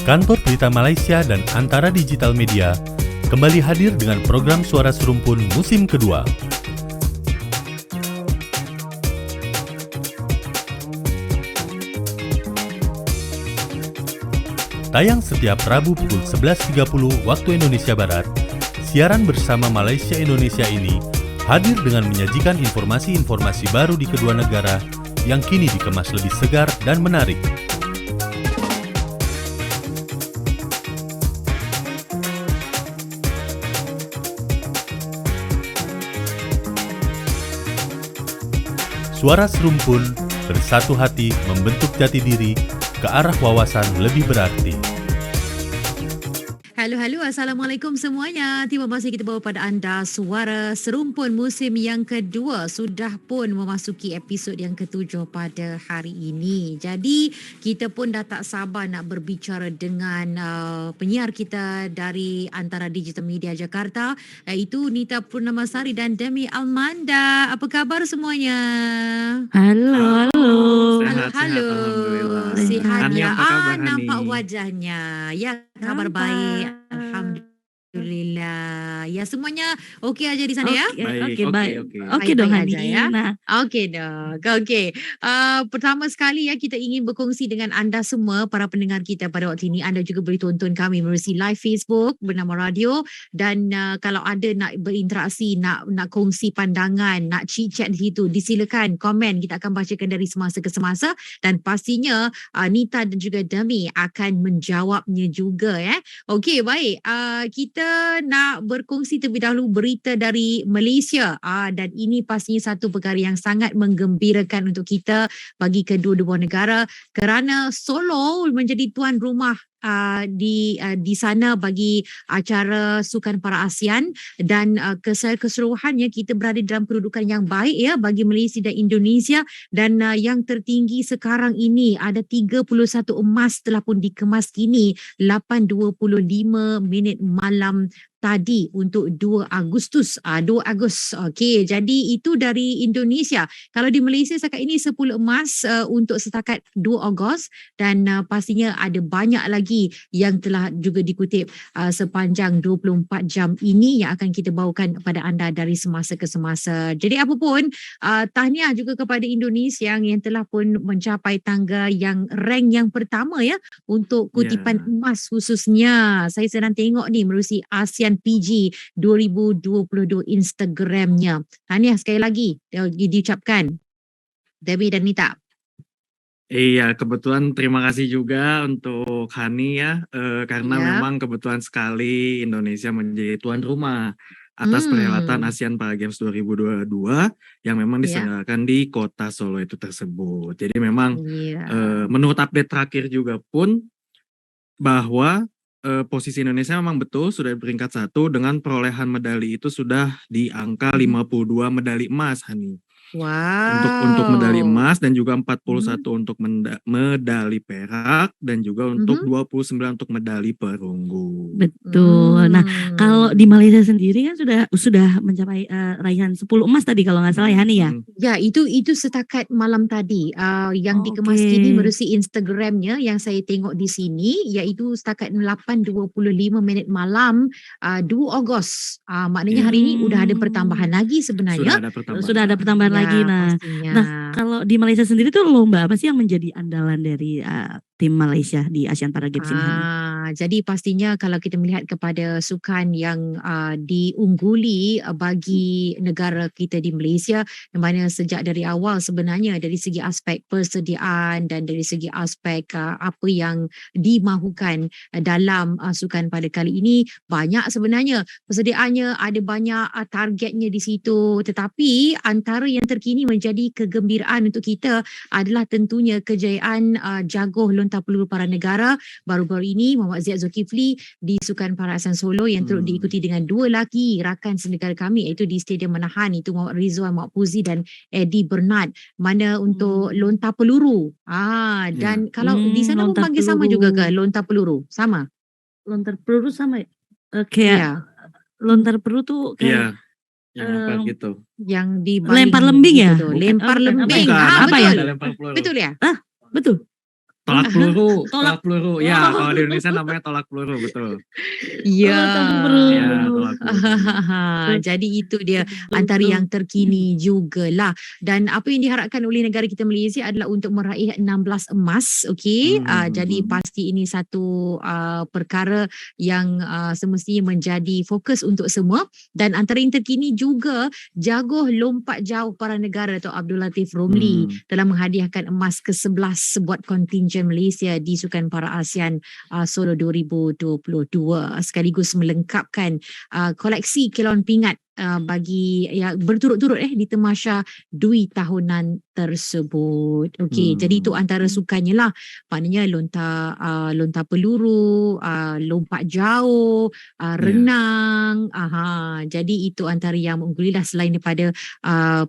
Kantor Berita Malaysia dan Antara Digital Media kembali hadir dengan program Suara Serumpun musim kedua. Tayang setiap Rabu pukul 11.30 waktu Indonesia Barat, siaran bersama Malaysia Indonesia ini hadir dengan menyajikan informasi-informasi baru di kedua negara yang kini dikemas lebih segar dan menarik. Suara Serumpun, bersatu hati membentuk jati diri ke arah wawasan lebih berarti. Halo, Assalamualaikum semuanya. Terima kasih kita bawa pada anda Suara Serumpun musim yang kedua. Sudah pun memasuki episod yang ketujuh pada hari ini. Jadi, kita pun dah tak sabar nak berbicara dengan penyiar kita dari Antara Digital Media Jakarta, iaitu Nita Purnamasari dan Demi Almanda. Apa khabar semuanya? Halo. Sehat, alhamdulillah. Sihat Hani, ya. apa kabar, Hani? Nampak wajahnya. Ya, kabar baik. Alhamdulillah. Ya, semuanya okey aja di sana ya? Okey dong Baik-baik Hani. aja ya. Nah, Okey dong. Okey. Pertama sekali ya, kita ingin berkongsi dengan anda semua, para pendengar kita pada waktu ini. Anda juga boleh tonton kami melalui live Facebook bernama Radio, dan kalau ada nak berinteraksi, nak kongsi pandangan, nak chit-chat di situ, disilakan komen. Kita akan bacakan dari semasa ke semasa, dan pastinya Nita dan juga Demi akan menjawabnya juga ya. Okey, baik. Kita nak berkongsi terlebih dahulu berita dari Malaysia, dan ini pastinya satu perkara yang sangat menggembirakan untuk kita bagi kedua-dua negara, kerana Solo menjadi tuan rumah di sana bagi acara Sukan Para ASEAN, dan keseluruhannya kita berada dalam kedudukan yang baik ya bagi Malaysia dan Indonesia, dan yang tertinggi sekarang ini ada 31 emas telah pun dikemas kini 8.25 minit malam tadi untuk 2 Agustus. 2 Agustus. Okey, jadi itu dari Indonesia. Kalau di Malaysia setakat ini 10 emas untuk setakat 2 Ogos, dan pastinya ada banyak lagi yang telah juga dikutip sepanjang 24 jam ini yang akan kita bawakan kepada anda dari semasa ke semasa. Jadi apapun, tahniah juga kepada Indonesia yang telah pun mencapai tangga yang rank yang pertama ya untuk kutipan emas khususnya. Saya sedang tengok ni melalui ASEAN PG 2022 Instagramnya. Tahniah sekali lagi diucapkan Debbie dan Nita. Iya, kebetulan terima kasih juga untuk Hani ya, karena memang kebetulan sekali Indonesia menjadi tuan rumah atas perhelatan ASEAN Para Games 2022 yang memang diselenggarakan di kota Solo itu tersebut. Jadi memang menurut update terakhir juga pun bahwa posisi Indonesia memang betul sudah di peringkat 1 dengan perolehan medali itu sudah di angka 52 medali emas, Hani. Wow. Untuk medali emas, dan juga 41 untuk medali perak, dan juga untuk 29 untuk medali perunggu. betul. Nah, kalau di Malaysia sendiri kan sudah mencapai raihan 10 emas tadi kalau nggak salah ya Hani ya. Ya, itu setakat malam tadi yang dikemas kini melalui Instagramnya yang saya tengok di sini, iaitu setakat 8.25 minit malam 2 Ogos. Maknanya hari ini sudah ada pertambahan lagi sebenarnya. Sudah ada pertambahan lagi. Nah, kalau di Malaysia sendiri tuh lomba apa sih yang menjadi andalan dari tim Malaysia di ASEAN Para Games ini? Jadi pastinya kalau kita melihat kepada sukan yang diungguli bagi negara kita di Malaysia, yang mana sejak dari awal sebenarnya dari segi aspek persediaan dan dari segi aspek apa yang dimahukan dalam sukan pada kali ini, banyak sebenarnya persediaannya, ada banyak targetnya di situ, tetapi antara yang terkini menjadi kegembiraan untuk kita adalah tentunya kejayaan jaguh lontar peluru para negara baru-baru ini, Muhammad Ziyad Zulkifli di Sukan Para ASEAN Solo, yang turut diikuti dengan 2 lelaki rakan senegara kami, iaitu di Stadium Menahan, itu Muhammad Rizwan Makpuzi dan Eddie Bernard, mana untuk lontar peluru. Dan kalau di sana pun panggil sama juga ke lontar peluru? Sama? Lontar peluru sama kayak lontar peluru tuh kayak yang apa gitu. Yang di lempar lembing ya? Lempar lembing. Apa ya? Betul ya? Betul. Tolak peluru, Tolak- tolak peluru. Ya, kalau di Indonesia namanya tolak peluru, betul. Ya. Ya, tolak peluru. Jadi itu dia antara yang terkini jugalah. Dan apa yang diharapkan oleh negara kita Malaysia adalah untuk meraih 16 emas. Okey. Jadi pasti ini satu perkara yang semestinya menjadi fokus untuk semua. Dan antara yang terkini juga jaguh lompat jauh para negara Tok Abdul Latif Romli telah menghadiahkan emas ke-11 buat kontingen Malaysia di Sukan Para ASEAN Solo 2022 sekaligus melengkapkan koleksi kilauan pingat bagi berturut-turut di Temasya Dwi tahunan tersebut. Okey, jadi itu antara sukannya lah. Maknanya lontar peluru, lompat jauh, renang. Jadi itu antara yang mengunggulilah selain daripada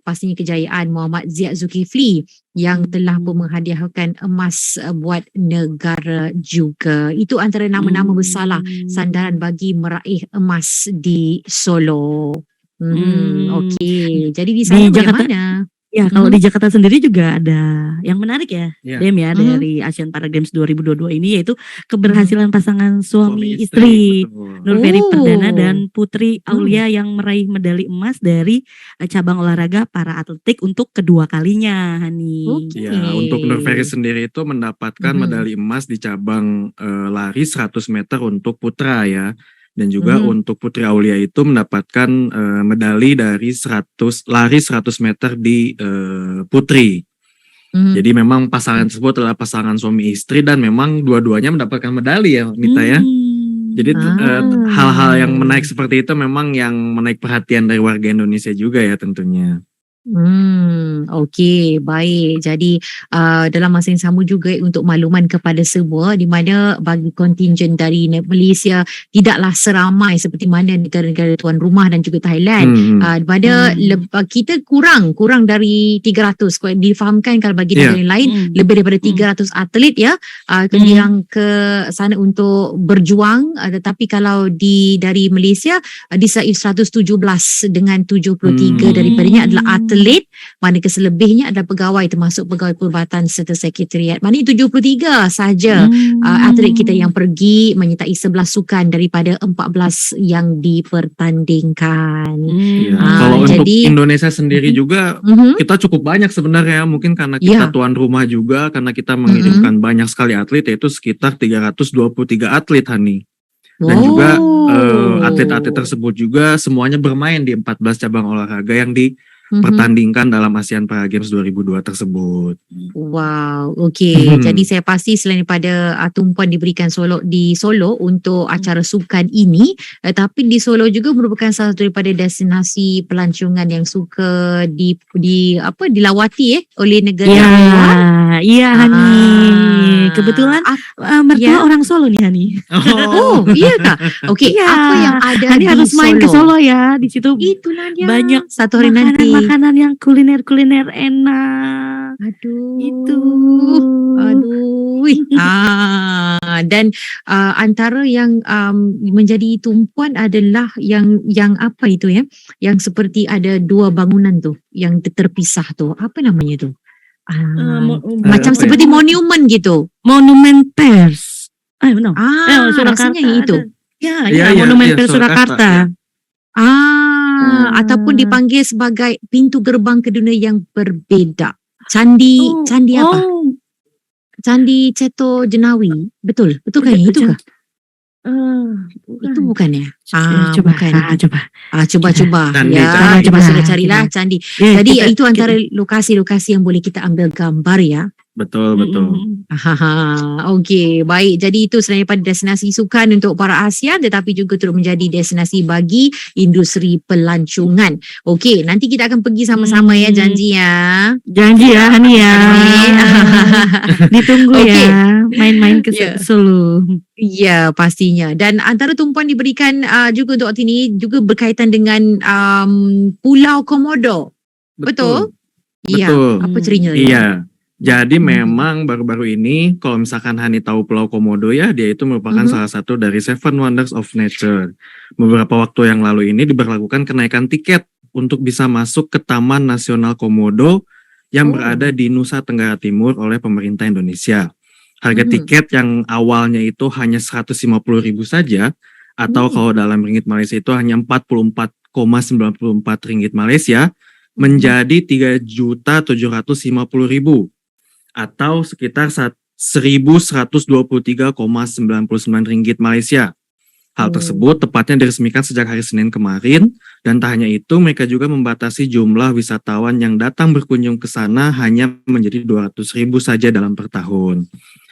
pastinya kejayaan Muhammad Ziad Zulkifli yang telah pun menghadiahkan emas buat negara juga. Itu antara nama-nama besarlah sandaran bagi meraih emas di Solo. Okey. Jadi di sana bagaimana? Ya, kalau di Jakarta sendiri juga ada yang menarik ya, Dem ya, dari Asian Para Games 2022 ini, yaitu keberhasilan pasangan suami istri Nur Ferry Perdana dan Putri Aulia yang meraih medali emas dari cabang olahraga para atletik untuk kedua kalinya, Hani. Okay. Ya, untuk Nur Ferry sendiri itu mendapatkan medali emas di cabang lari 100 meter untuk putra ya. Dan juga untuk Putri Aulia itu mendapatkan medali dari lari 100 meter di putri. Jadi memang pasangan tersebut adalah pasangan suami istri dan memang dua-duanya mendapatkan medali ya, Nita ya. Jadi hal-hal yang menaik seperti itu memang yang menaik perhatian dari warga Indonesia juga ya tentunya. Okey, baik. Jadi dalam masa yang sama juga untuk makluman kepada semua, di mana bagi kontingen dari Malaysia tidaklah seramai seperti mana negara-negara tuan rumah dan juga Thailand. Di mana kita kurang dari 300. Kalau difahamkan kalau bagi negara yang lain lebih daripada 300 atlet ya yang ke sana untuk berjuang. Tetapi kalau dari Malaysia disai 117 dengan 73 daripadanya adalah atlet. Mana keselebihnya adalah pegawai termasuk pegawai perubatan serta sekretariat. Mana 73 saja atlet kita yang pergi menyertai 11 sukan daripada 14 yang dipertandingkan. Kalau untuk Indonesia sendiri juga kita cukup banyak sebenarnya, mungkin karena kita tuan rumah juga, karena kita mengirimkan banyak sekali atlet, yaitu sekitar 323 atlet, Hani. Dan juga atlet-atlet tersebut juga semuanya bermain di 14 cabang olahraga yang dipertandingkan dalam ASEAN Para Games 2002 tersebut. Wow, okey. Jadi saya pasti selain daripada tumpuan diberikan di Solo untuk acara sukan ini, tapi di Solo juga merupakan salah satu daripada destinasi pelancongan yang suka dilawati oleh negara luar. Iya, Hani. Kebetulan mertua orang Solo nih, Hani. Oh, iya kah? Okey, apa yang ada Hani di harus main ke Solo? Solo ya. Di situ Itulah dia. banyak satu hari nanti. makanan yang kuliner enak. Aduh. Itu. Aduh. Dan antara yang menjadi tumpuan adalah yang apa itu ya? Yang seperti ada dua bangunan tu yang terpisah tu. Apa namanya tu? Macam seperti monumen gitu. Monumen Pers. Rasanya itu. Monumen Pers Surakarta. Ataupun dipanggil sebagai pintu gerbang ke dunia yang berbeza. Candi apa? Candi Ceto Jenawi. Betul kan? Itu kah? Itu bukan ya? Coba. Coba sudah carilah candi. Jadi itu antara lokasi-lokasi yang boleh kita ambil gambar ya. Betul. Okey, baik. Jadi itu selain daripada destinasi sukan untuk para ASEAN, tetapi juga turut menjadi destinasi bagi industri pelancongan. Okey, nanti kita akan pergi sama-sama ya, janji ya. Janji ya, Hani ya. Ditunggu ya, main-main ke Solo. Ya, pastinya. Dan antara tumpuan diberikan juga untuk waktu ini juga berkaitan dengan Pulau Komodo. Betul? Iya. Apa ceritanya? Iya. Jadi memang baru-baru ini kalau misalkan Hani tahu Pulau Komodo ya, dia itu merupakan salah satu dari Seven Wonders of Nature. Beberapa waktu yang lalu ini diberlakukan kenaikan tiket untuk bisa masuk ke Taman Nasional Komodo yang berada di Nusa Tenggara Timur oleh pemerintah Indonesia. Harga tiket yang awalnya itu hanya 150.000 saja, atau kalau dalam ringgit Malaysia itu hanya 44,94 ringgit Malaysia, menjadi 3.750.000 atau sekitar 1.123,99 ringgit Malaysia. Hal tersebut tepatnya diresmikan sejak hari Senin kemarin, dan tak hanya itu mereka juga membatasi jumlah wisatawan yang datang berkunjung ke sana hanya menjadi 200.000 saja dalam per tahun.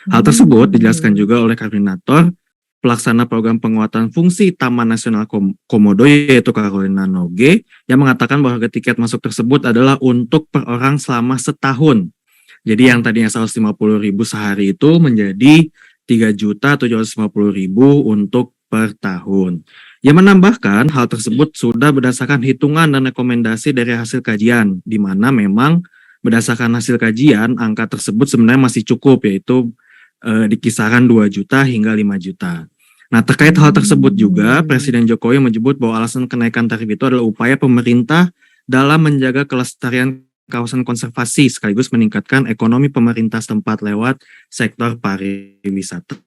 Hal tersebut dijelaskan juga oleh koordinator pelaksana program penguatan fungsi Taman Nasional Komodo yaitu Carolina Noge, yang mengatakan bahwa harga tiket masuk tersebut adalah untuk per orang selama setahun. Jadi yang tadinya 150.000 sehari itu menjadi 3.750.000 untuk per tahun. Ia menambahkan hal tersebut sudah berdasarkan hitungan dan rekomendasi dari hasil kajian, di mana memang berdasarkan hasil kajian angka tersebut sebenarnya masih cukup, yaitu di kisaran 2 juta hingga 5 juta. Nah, terkait hal tersebut juga Presiden Jokowi menyebut bahwa alasan kenaikan tarif itu adalah upaya pemerintah dalam menjaga kelestarian kawasan konservasi sekaligus meningkatkan ekonomi pemerintah setempat lewat sektor pariwisata.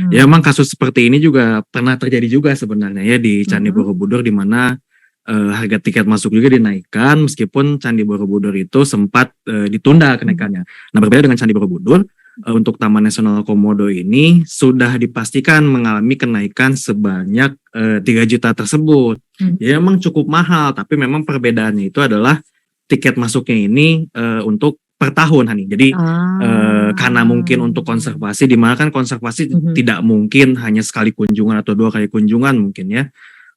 Ya memang kasus seperti ini juga pernah terjadi juga sebenarnya ya di Candi Borobudur, di mana harga tiket masuk juga dinaikkan meskipun Candi Borobudur itu sempat ditunda kenaikannya. Nah, berbeda dengan Candi Borobudur, untuk Taman Nasional Komodo ini sudah dipastikan mengalami kenaikan sebanyak 3 juta tersebut. Ya memang cukup mahal, tapi memang perbedaannya itu adalah tiket masuknya ini untuk per tahun, Hani. Jadi karena mungkin untuk konservasi, di mana kan konservasi tidak mungkin hanya sekali kunjungan atau 2 kali kunjungan mungkin ya.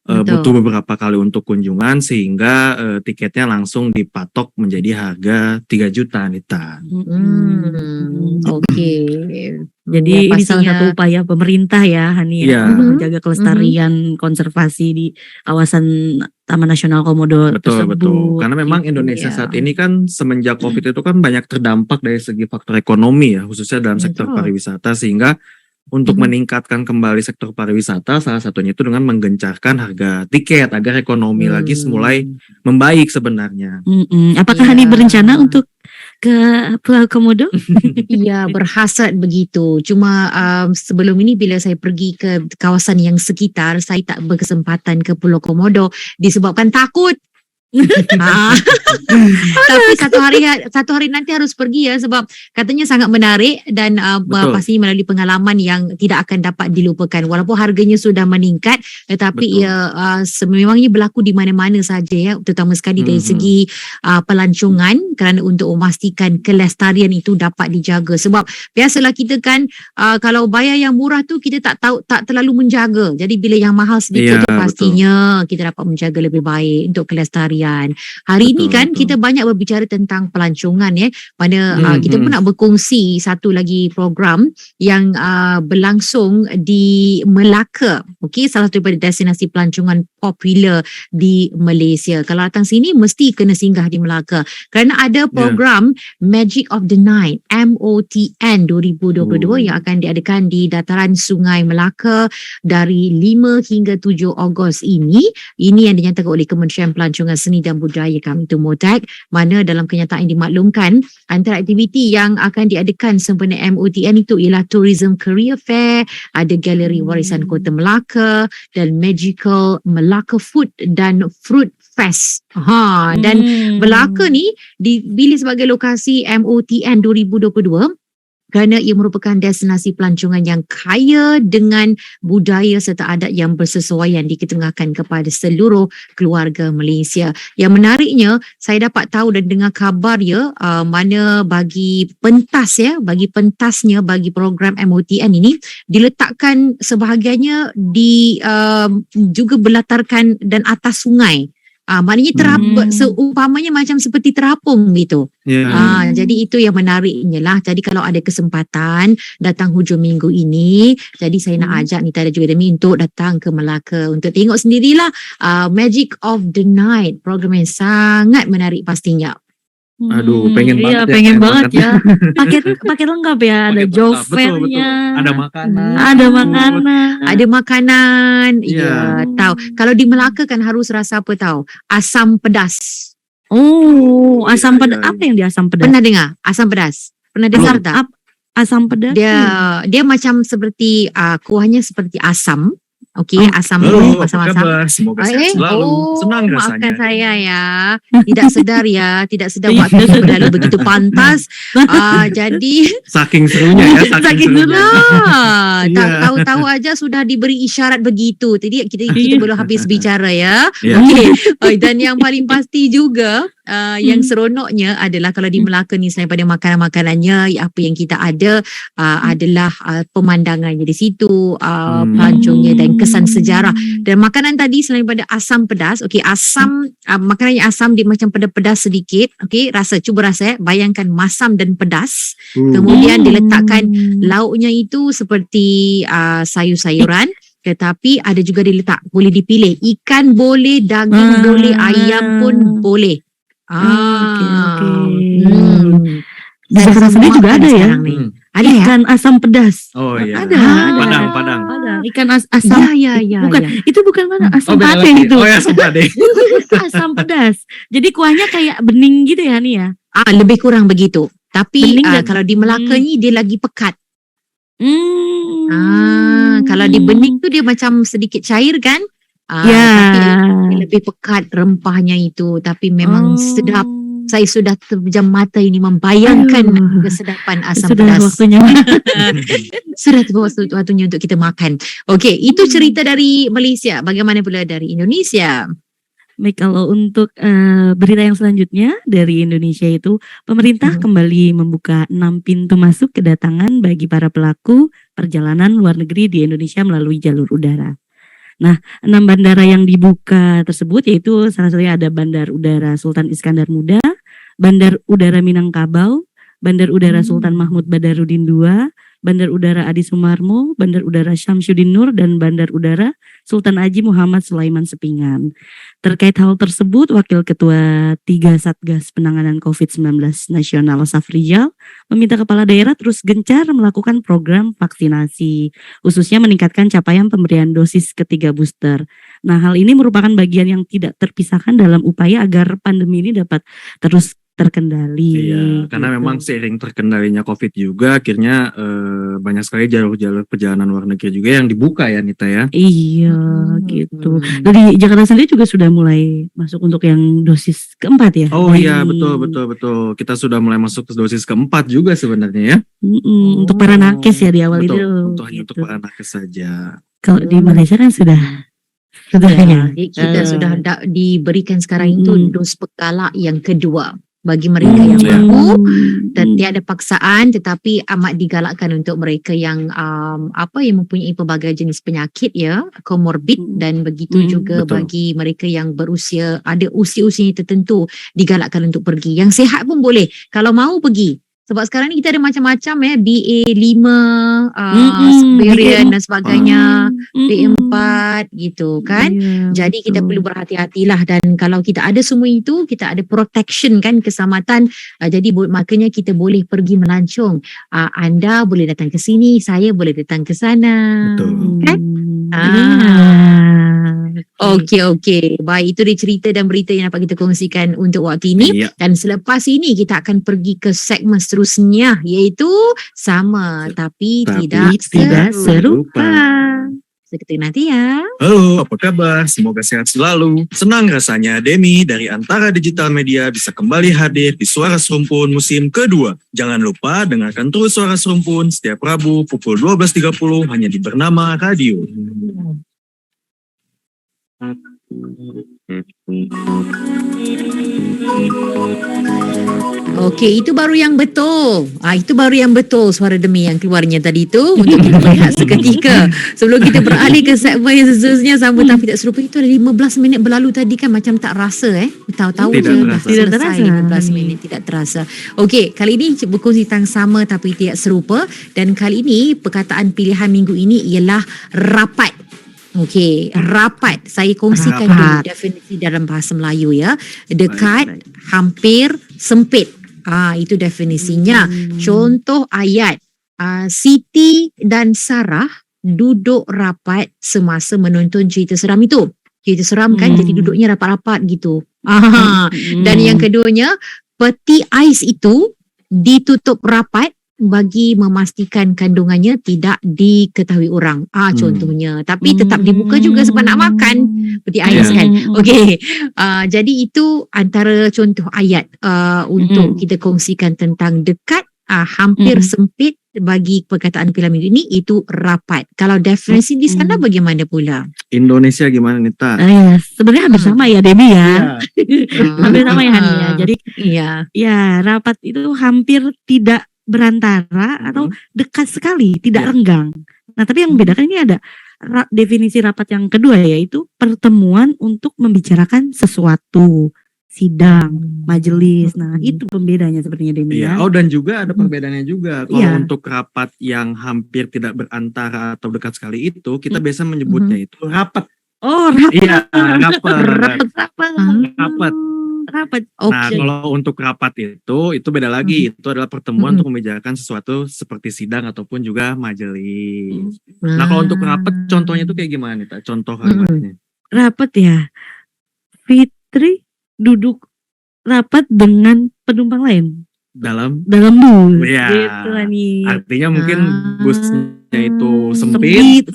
Butuh beberapa kali untuk kunjungan, sehingga tiketnya langsung dipatok menjadi harga 3 juta, Nita. Oke. Jadi Ya, ini salah pastinya. satu upaya pemerintah ya, Hani, Iya. untuk menjaga kelestarian konservasi di kawasan Taman Nasional Komodo Betul. tersebut. Karena memang gitu. Indonesia ya. saat ini kan semenjak COVID itu kan banyak terdampak dari segi faktor ekonomi ya, khususnya dalam sektor Betul. pariwisata, sehingga untuk meningkatkan kembali sektor pariwisata salah satunya itu dengan menggencarkan harga tiket agar ekonomi lagi mulai membaik sebenarnya. Apakah Iya. Hani berencana untuk ke Pulau Komodo? Iya, berhasrat begitu. Cuma sebelum ini bila saya pergi ke kawasan yang sekitar, saya tak berkesempatan ke Pulau Komodo disebabkan takut. Tapi satu hari nanti harus pergi ya, sebab katanya sangat menarik dan Betul. pasti melalui pengalaman yang tidak akan dapat dilupakan. Walaupun harganya sudah meningkat, tetapi Betul. memangnya berlaku di mana-mana saja ya, terutama sekali dari segi pelancongan, kerana untuk memastikan kelestarian itu dapat dijaga. Sebab biasalah kita kan kalau bayar yang murah tu kita tak terlalu menjaga. Jadi bila yang mahal sedikit tu Iya, pastinya kita dapat menjaga lebih baik untuk kelestarian. Hari ini kan Betul. kita banyak berbicara tentang pelancongan ya, mana kita pun nak berkongsi satu lagi program yang berlangsung di Melaka. Okey, salah satu daripada destinasi pelancongan popular di Malaysia. Kalau datang sini mesti kena singgah di Melaka kerana ada program Magic of the Night MOTN 2022 yang akan diadakan di dataran Sungai Melaka dari 5 hingga 7 Ogos ini. Ini yang dinyatakan oleh Kementerian Pelancongan Seni dan Budaya kami itu MOTAK, mana dalam kenyataan dimaklumkan antara aktiviti yang akan diadakan sempena MOTN itu ialah Tourism Career Fair, ada Galeri Warisan Kota Melaka dan Magical Melaka Food dan Fruit Fest. Dan Melaka ni dipilih sebagai lokasi MOTN 2022 kerana ia merupakan destinasi pelancongan yang kaya dengan budaya serta adat yang bersesuaian diketengahkan kepada seluruh keluarga Malaysia. Yang menariknya, saya dapat tahu dan dengar kabar ya, mana bagi pentasnya bagi program MOTN ini diletakkan sebahagiannya di juga berlatarkan dan atas sungai. Maknanya seumpamanya macam seperti terapung gitu. Jadi itu yang menariknya lah. Jadi kalau ada kesempatan datang hujung minggu ini, jadi saya nak ajak Nita dan juga Demi untuk datang ke Melaka untuk tengok sendirilah Magic of the Night, program yang sangat menarik pastinya. Aduh, pengen banget. Iya, pengen banget ya. Paket lengkap ya, ada Paket job lengkap, betul. fair-nya. Ada makanan. Ada makanan. Iya. Ya, tahu. Kalau di Melaka kan harus rasa apa tahu? Asam pedas. Oh, asam Iya, pedas. iya. Apa yang di asam pedas? Pernah dengar? Asam pedas. Pernah dengar tak? Asam pedas. Dia macam seperti kuahnya seperti asam. Okey, asam. Halo, apa Asam-asam. kabar? Semoga sehat selalu. Senang Maafkan rasanya. saya ya. Tidak sedar ya. Tidak sedar waktu yang berlalu begitu pantas. Jadi Saking serunya ya, Saking serunya. Iya. tahu-tahu aja sudah diberi isyarat begitu. Jadi kita belum habis bicara ya. Iya. Okey. Dan yang paling pasti juga yang seronoknya adalah kalau di Melaka ni selain pada makanan-makanannya, apa yang kita ada adalah pemandangannya di situ, pelancongnya dan kesan sejarah. Dan makanan tadi selain pada asam pedas, okey, asam makanan yang asam dia macam pedas sedikit. Okey, cuba rasa bayangkan masam dan pedas. Kemudian diletakkan lauknya itu seperti sayur-sayuran. Tetapi ada juga boleh dipilih. Ikan boleh, daging boleh, ayam pun boleh. Di Jakarta sendiri juga ada ya. Ada ya? Ikan asam pedas. Oh iya. Ada. Padang. Ikan asam. Ya. Bukan, itu bukan mana asam beda pate lagi. itu. Oh ya, asam pate. Asam pedas. Jadi kuahnya kayak bening gitu ya nih ya. Lebih kurang begitu. Tapi Bening dan- kalau di Melaka ni dia lagi pekat. Hmm. Kalau di bening tu dia macam sedikit cair kan? Ya. Tapi dia lebih pekat rempahnya itu. Tapi memang sedap. Saya sudah terpejam mata ini membayangkan kesedapan asam Sudah pedas. waktunya. Sudah waktunya untuk kita makan. Okey, itu cerita dari Malaysia. Bagaimana pula dari Indonesia? Baik, kalau untuk berita yang selanjutnya dari Indonesia itu, pemerintah kembali membuka 6 pintu masuk kedatangan bagi para pelaku perjalanan luar negeri di Indonesia melalui jalur udara. Nah, 6 bandara yang dibuka tersebut yaitu salah satunya ada Bandar Udara Sultan Iskandar Muda, Bandar Udara Minangkabau, Bandar Udara Sultan Mahmud Badarudin II, Bandar Udara Adi Sumarmo, Bandar Udara Syamsuddin Nur, dan Bandar Udara Sultan Haji Muhammad Sulaiman Sepinggan. Terkait hal tersebut, Wakil Ketua 3 Satgas Penanganan COVID-19 Nasional Safrijal meminta kepala daerah terus gencar melakukan program vaksinasi, khususnya meningkatkan capaian pemberian dosis ketiga booster. Nah, hal ini merupakan bagian yang tidak terpisahkan dalam upaya agar pandemi ini dapat terus terkendali. Iya, karena memang seiring terkendalinya COVID juga, akhirnya banyak sekali jalur-jalur perjalanan luar negeri juga yang dibuka ya, Nita ya. Iya, gitu. Dari Jakarta sendiri juga sudah mulai masuk untuk yang dosis keempat ya? Oh iya, betul. Kita sudah mulai masuk ke dosis keempat juga sebenarnya ya. Untuk para nakes ya di awal Betul, itu. hanya untuk para nakes saja. Kalau di Malaysia kan sudah Kita sudah diberikan sekarang itu dos pekala yang kedua. Bagi mereka yang ya. mampu dan tiada paksaan, tetapi amat digalakkan untuk mereka yang yang mempunyai pelbagai jenis penyakit ya, komorbid, dan begitu juga betul. bagi mereka yang berusia, ada usia-usia tertentu, digalakkan untuk pergi. Yang sihat pun boleh kalau mahu pergi. Sebab sekarang ni kita ada macam-macam BA5, varian dan sebagainya, BA4 gitu kan. Jadi kita perlu berhati-hatilah, dan kalau kita ada semua itu, kita ada protection kan, keselamatan. Jadi makanya kita boleh pergi melancong. Anda boleh datang ke sini, saya boleh datang ke sana. Betul. Kan? Okey. Baik, itu dia cerita dan berita yang dapat kita kongsikan untuk waktu ini. Iya. Dan selepas ini kita akan pergi ke segmen seterusnya, iaitu sama tapi tidak serupa. Seketika nanti ya. Halo, apa kabar? Semoga sehat selalu. Senang rasanya Demi dari Antara Digital Media bisa kembali hadir di Suara Serumpun musim kedua. Jangan lupa dengarkan terus Suara Serumpun setiap Rabu pukul 12.30 hanya di Bernama Radio. Okey, itu baru yang betul. Itu baru yang betul suara Demi yang keluarnya tadi tu untuk kita lihat seketika. Sebelum kita beralih ke segmen yang seterusnya, sama tapi tak serupa, itu ada 15 minit berlalu tadi kan, macam tak rasa tahu-tahu Tidak je terasa. dah selesai 15 minit, tidak terasa. Okey, kali ini berkongsi tentang sama tapi tidak serupa, dan kali ini perkataan pilihan minggu ini ialah rapat. Okey, rapat. Saya kongsikan dulu definisi dalam bahasa Melayu ya. Dekat, hampir, sempit. Itu definisinya. Contoh ayat. Siti dan Sarah duduk rapat semasa menonton cerita seram itu. Cerita seram kan, jadi duduknya rapat-rapat gitu. Dan yang keduanya, peti ais itu ditutup rapat bagi memastikan kandungannya tidak diketahui orang. Contohnya. Tapi tetap dibuka juga sebab nak makan. Seperti ais kan. Okey. Jadi itu antara contoh ayat untuk kita kongsikan tentang dekat, hampir, sempit. Bagi perkataan P.Melayu ini itu rapat. Kalau definisi di sana bagaimana pula? Indonesia gimana Nita? Sebenarnya hampir sama ya Demi ya. Hampir sama ya Hani ya. Jadi ya rapat itu hampir tidak berantara atau dekat sekali, tidak renggang. Nah tapi yang membedakan ini ada definisi rapat yang kedua, yaitu pertemuan untuk membicarakan sesuatu. Sidang, majelis. Nah, itu pembedanya sepertinya Demi ya. Dan juga ada perbedaannya juga. Kalau untuk rapat yang hampir tidak berantara atau dekat sekali itu, kita biasa menyebutnya itu rapat. Rapat. Iya, rapat. Rapat. Nah, kalau untuk rapat itu beda lagi. Itu adalah pertemuan untuk membicarakan sesuatu seperti sidang ataupun juga majelis. Nah, kalau untuk rapat, contohnya itu kayak gimana nih, Ta? Contoh kalimatnya. Rapat ya. Fitri duduk rapat dengan penumpang lain dalam bus. Ya. Gitu nih. Artinya mungkin busnya itu sempit,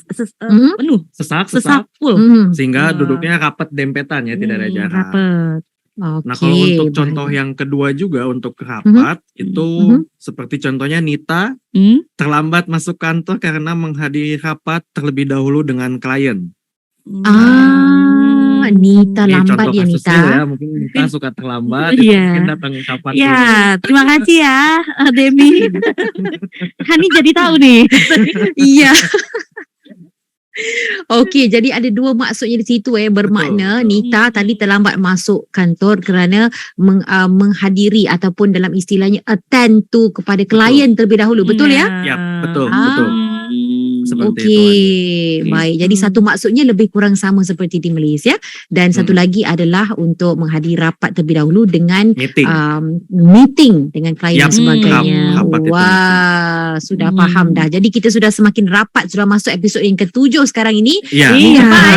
penuh, sesak full. Sehingga duduknya rapat dempetan ya, tidak ada jarak. Rapat. Nah, kalau untuk contoh yang kedua juga untuk rapat itu seperti contohnya Nita terlambat masuk kantor karena menghadiri rapat terlebih dahulu dengan klien. Nita lambat ya Nita. Ya, mungkin Nita suka terlambat, mungkin datang kapan. Terima kasih ya Demi. Hani jadi tahu nih. Iya. Okey, jadi ada dua maksudnya di situ bermakna Nita tadi terlambat masuk kantor kerana menghadiri ataupun dalam istilahnya attend to kepada klien terlebih dahulu. Betul ya? Ya, betul. Okey, baik. Jadi satu maksudnya lebih kurang sama seperti di Malaysia dan satu lagi adalah untuk menghadiri rapat terlebih dahulu dengan meeting dengan klien dan sebagainya. Wah, sudah faham dah. Jadi kita sudah semakin rapat, sudah masuk episod yang ke-7 sekarang ini.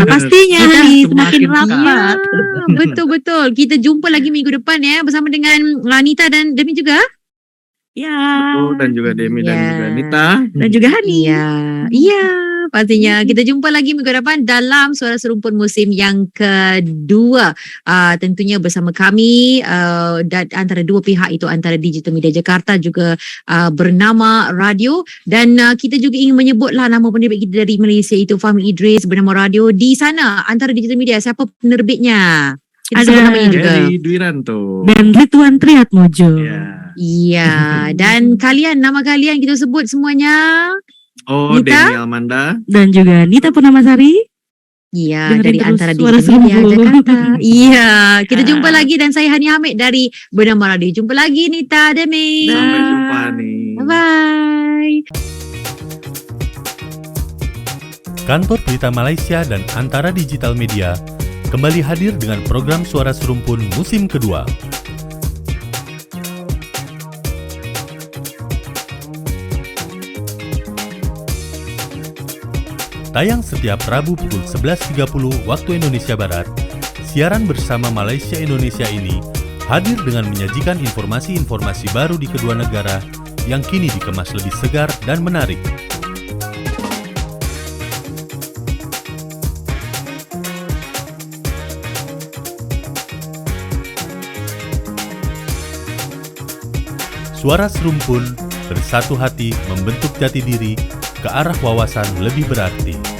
Pastinya nih semakin rapat. Betul-betul. Kita jumpa lagi minggu depan ya bersama dengan Nita dan Demi juga. Dan juga Demi dan juga Nita dan juga Hani. Iya, pastinya kita jumpa lagi minggu depan dalam Suara Serumpun musim yang kedua. Tentunya bersama kami dan antara dua pihak itu, antara Digital Media Jakarta juga bernama Radio, dan kita juga ingin menyebutlah nama penerbit kita dari Malaysia itu Fahmi Idris bernama Radio. Di sana antara Digital Media siapa penerbitnya? Kita sebut namanya juga. Dari Duiranto dan Ridwan Triatmojo. Iya, dan nama kalian kita sebut semuanya. Demi Almanda dan juga Nita Purnamasari. Iya, dari antara Digital Media Jakarta. Iya, kita jumpa lagi dan saya Hani Hamid dari Bernama Radio. Jumpa lagi Nita, Demi. Sampai jumpa nih. Bye. Kantor Berita Malaysia dan Antara Digital Media kembali hadir dengan program Suara Serumpun musim kedua. Tayang setiap Rabu pukul 11.30 waktu Indonesia Barat, siaran bersama Malaysia Indonesia ini hadir dengan menyajikan informasi-informasi baru di kedua negara yang kini dikemas lebih segar dan menarik. Suara Serumpun bersatu hati membentuk jati diri ke arah wawasan lebih berarti.